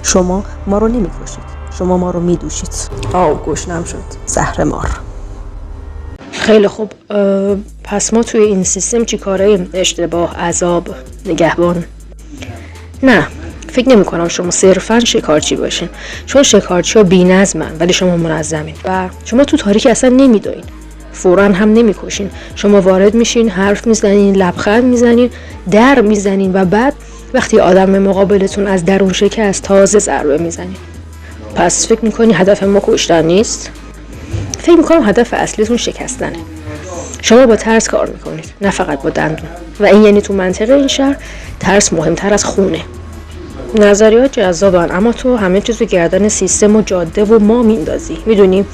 شما ما رو نمی‌کشید، شما ما رو می‌دوشید. گشنم شد. زهر مار. خیلی خوب، پس ما توی این سیستم چی کاره‌ایم؟ اشتباه، عذاب، نگهبان؟ نه، فکر نمی کنم شما صرفاً شکارچی باشین، چون شکارچی ها بی نظمن ولی شما منظمین و شما تو تاریکی اصلا نمیدوین، فوراً هم نمیکشین. شما وارد میشین، حرف میزنین، لبخند میزنین، در میزنین و بعد وقتی آدم مقابلتون از درون شکست تازه ضربه میزنین. پس فکر میکنی هدف ما کشتن نیست؟ فکر میکنم هدف اصلیتون شکستنه. شما با ترس کار میکنید، نه فقط با دندون، و این یعنی تو منطقه این شهر ترس مهمتر از خونه. نظریات جذابن، اما تو همه چیز رو گردن سیستم و جاده و ما میندازی. میدونیم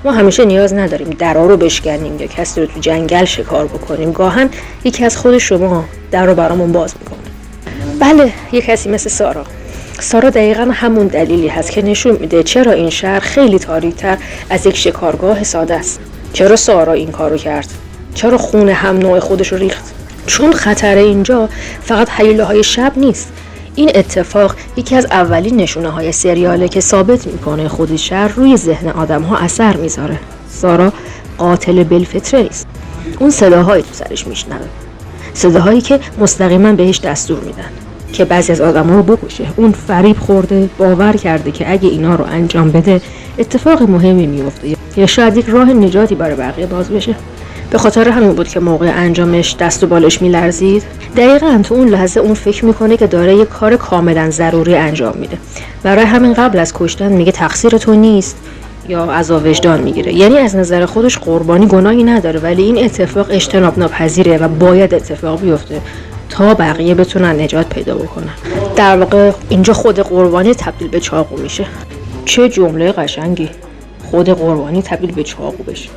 ما همیشه نیاز نداریم درا رو بشکنیم یا کسی رو تو جنگل شکار بکنیم. گاهن یکی از خود شما در رو برامون باز میکنه. بله، یک کسی مثل سارا دقیقا همون دلیلی هست که نشون میده چرا این شهر خیلی تاریک‌تر از یک شکارگاه ساده است. چرا سارا این کارو کرد؟ چرا خون هم نوع خودش رو ریخت؟ چون خطر اینجا فقط هیولاهای شب نیست. این اتفاق یکی از اولین نشونه های سریاله که ثابت میکنه خود شهر روی ذهن آدم ها اثر میذاره. سارا قاتل بالفطره نیست. اون صداهایی تو سرش میشنوه، صداهایی که مستقیما بهش دستور میدن که بعضی از آدم ها رو بکشه. اون فریب خورده، باور کرده که اگه اینا رو انجام بده اتفاق مهمی میفته یا شاید یک راه نجاتی برای بقیه باز بشه. به خاطر همین بود که موقع انجامش دست و بالش میلرزید. دقیقاً تو اون لحظه اون فکر میکنه که داره یه کار کاملا ضروری انجام میده. برای همین قبل از کشتن میگه تقصیر تو نیست یا عذاب وجدان میگیره. یعنی از نظر خودش قربانی گناهی نداره، ولی این اتفاق اجتناب ناپذیره و باید اتفاق بیفته تا بقیه بتونن نجات پیدا بکنن. در واقع اینجا خود قربانی تبدیل به چاقو میشه. چه جمله قشنگی، خود قربانی تبدیل به چاقو بشه.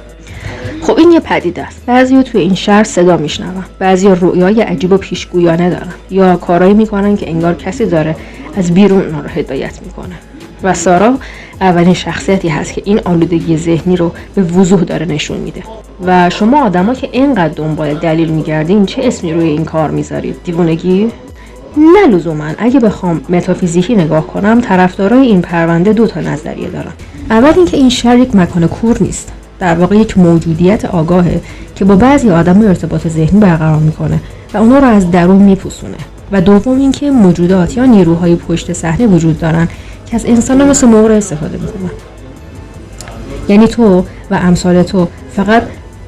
خب این یه پدیده است. بعضیا توی این شهر صدا میشنون، بعضیا رؤیای عجیب و پیشگویانه دارن یا کارایی میکنن که انگار کسی داره از بیرون اونا رو هدایت میکنه. و سارا اولین شخصیتی هست که این آلودگی ذهنی رو به وضوح داره نشون میده. و شما آدما که اینقدر دنبال دلیل میگردین چه اسمی روی این کار میذارید؟ دیوونگی؟ نه لزوما. اگه بخوام متافیزیکی نگاه کنم، طرفدارای این پرونده دو تا نظریه دارن. اول اینکه این شهر یک مکان کور نیست، در واقع یک موجودیت آگاهه که با بعضی آدم ارتباط ذهنی برقرار میکنه و اونا رو از درون میپوسونه. و دوم اینکه موجودات یا نیروهای پشت صحنه وجود دارن که از انسان مثل مهره استفاده میکنن. یعنی تو و امثال تو فقط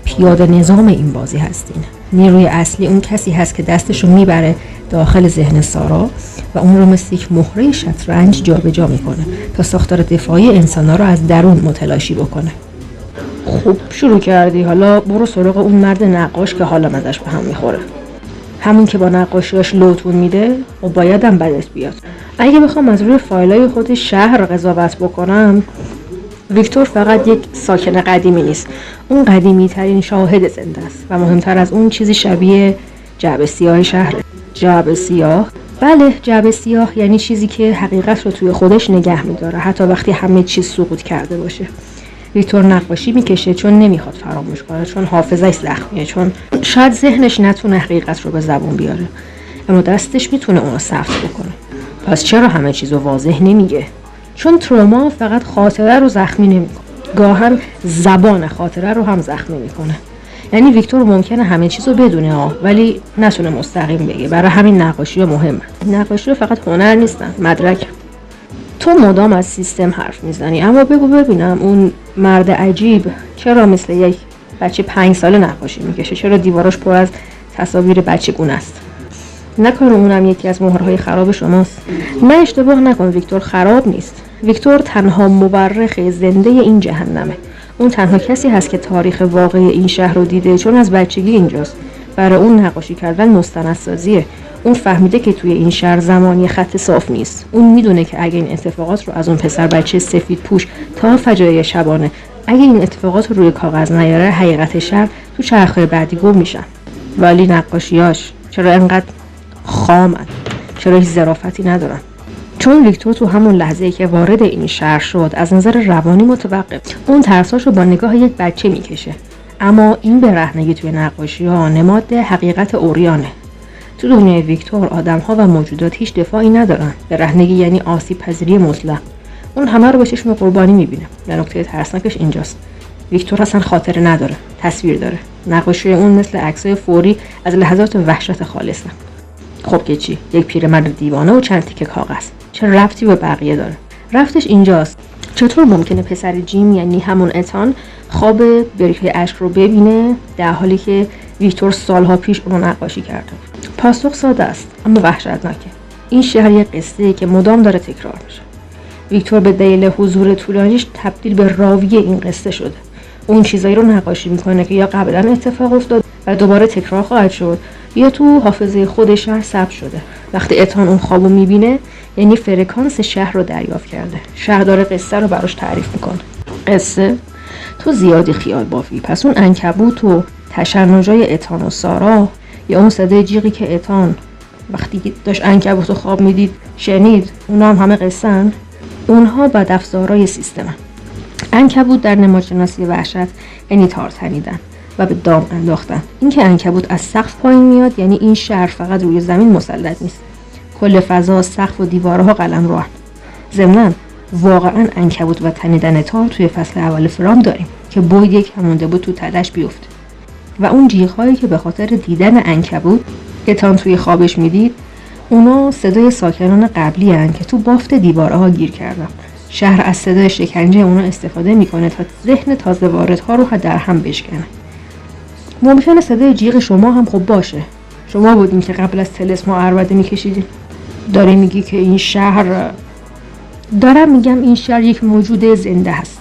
پیاده نظام این بازی هستین. نیروی اصلی اون کسی هست که دستشو میبره داخل ذهن سارا و اون رو مثل یک مهره شطرنج جابجا میکنه تا ساختار دفاعی انسان‌ها رو از درون متلاشی بکنه. خوب شروع کردی، حالا برو سراغ اون مرد نقاش که حالا ازش به هم میخوره. همون که با نقاشیاش لوتون میده و بایدم بدت بیاد. اگه بخوام از روی فایلای خود شهر قضاوت بکنم، ویکتور فقط یک ساکن قدیمی نیست، اون قدیمی ترین شاهد زنده است و مهمتر از اون چیزی شبیه جعبه سیاه شهره. جعبه سیاه؟ بله، جعبه سیاه یعنی چیزی که حقیقت رو توی خودش نگه میداره حتی وقتی همه چیز سقوط کرده باشه. ویکتور نقاشی میکشه چون نمیخواد فراموش کنه، چون حافظه‌اش زخمیه، چون شاید ذهنش نتونه حقیقت رو به زبون بیاره، اما دستش میتونه اونو ثبت بکنه. پس چرا همه چیزو واضح نمیگه؟ چون تروما فقط خاطره رو زخمی نمیکنه، گاهن زبان خاطره رو هم زخمی میکنه. یعنی ویکتور ممکنه همه چیزو بدونه ولی نتونه مستقیم بگه. برای همین نقاشی مهمه. نقاشی فقط هنر نیستن، مدرک. تو مدام از سیستم حرف میزنی، اما بگو ببینم اون مرد عجیب چرا مثل یک بچه 5 ساله نقاشی میکشه؟ چرا دیواراش پر از تصاویر بچگونه است؟ نکنه اونم یکی از مهرهای خراب شماست؟ نه، اشتباه نکن، ویکتور خراب نیست. ویکتور تنها مورخ زنده این جهنمه. اون تنها کسی هست که تاریخ واقعی این شهر رو دیده، چون از بچگی اینجاست. برای اون نقاشی کردن مستندسازیه. اون فهمیده که توی این شهر زمانی خط صاف نیست. اون میدونه که اگه این اتفاقات رو از اون پسر بچه سفید پوش تا فجایع شبانه، اگه این اتفاقات رو روی کاغذ نیاره، حقیقت شهر تو چرخه بعدی گم میشن. ولی نقاشیاش چرا انقدر خامن؟ چرا هیچ ظرافتی ندارن؟ چون ویکتور تو همون لحظه‌ای که وارد این شهر شد از نظر روانی متوقف. اون ترساشو با نگاه یک بچه میکشه. اما این برهنگی توی نقاشی‌ها نماد حقیقت اوریانه. تو دنیای ویکتور آدم‌ها و موجودات هیچ دفاعی ندارن. برهنگی یعنی آسیب پذیری مطلق. اون همه رو به چشم قربانی میبینه. و نکته ترسناکش اینجاست. ویکتور اصلا خاطره نداره، تصویر داره. نقاشی اون مثل عکسای فوری از لحظات وحشت خالصه. خب که چی؟ یک پیرمرد دیوانه و چند تیکه کاغذ. چه ربطی به بقیه داره؟ ربطش اینجاست. چطور ممکنه پسر جیم یعنی همون اتان خواب بریکه اشک رو ببینه در حالی که ویکتور سالها پیش اونو نقاشی کرده؟ پاسخ ساده است اما وحشتناکه. این شهر یک قصه‌ای که مدام داره تکرار میشه. ویکتور به دلیل حضور طولانیش تبدیل به راوی این قصه شده. اون چیزایی رو نقاشی میکنه که یا قبلا اتفاق افتاد و دوباره تکرار خواهد شد یا تو حافظه خود شهر ثبت شده. وقتی اتان اون خوابو میبینه یعنی فرکانس شهر رو دریافت کرده. شهر داره قصه رو براش تعریف میکنه. قصه؟ تو زیادی خیال بافی. پس اون عنکبوت و تشنجای اتان و سارا یا اون صدای جیغی که اتان وقتی داشت عنکبوت رو خواب میدید شنید، اونا هم همه قصه‌ن. اونها بدافزارای سیستمن. عنکبوت در نمادشناسی وحشت یعنی تار تنیدن و به دام انداختن. اینکه عنکبوت از سقف پایین میاد یعنی این شهر فقط روی زمین مسلط نیست. کل فضا، سقف و دیوارها قلمروان. ضمناً واقعاً عنکبوت و تنیدن تار توی فصل اول فرام داریم که بوید یک مونده بود تو تلش بیفته. و اون جیغ‌هایی که به خاطر دیدن عنکبوت اتان توی خوابش میدید، اونا صدای ساکنان قبلی هن که تو بافت دیوارها گیر کردن. شهر از صدای شکنجه اونا استفاده میکنه تا ذهن تازه واردها رو در هم بشکنه. ممکنه صدای جیغ شما هم خوب باشه. شما بودین که قبل از طلسم و عربده میکشیدین. داری میگی که این شهر، دارم میگم این شهر یک موجود زنده هست.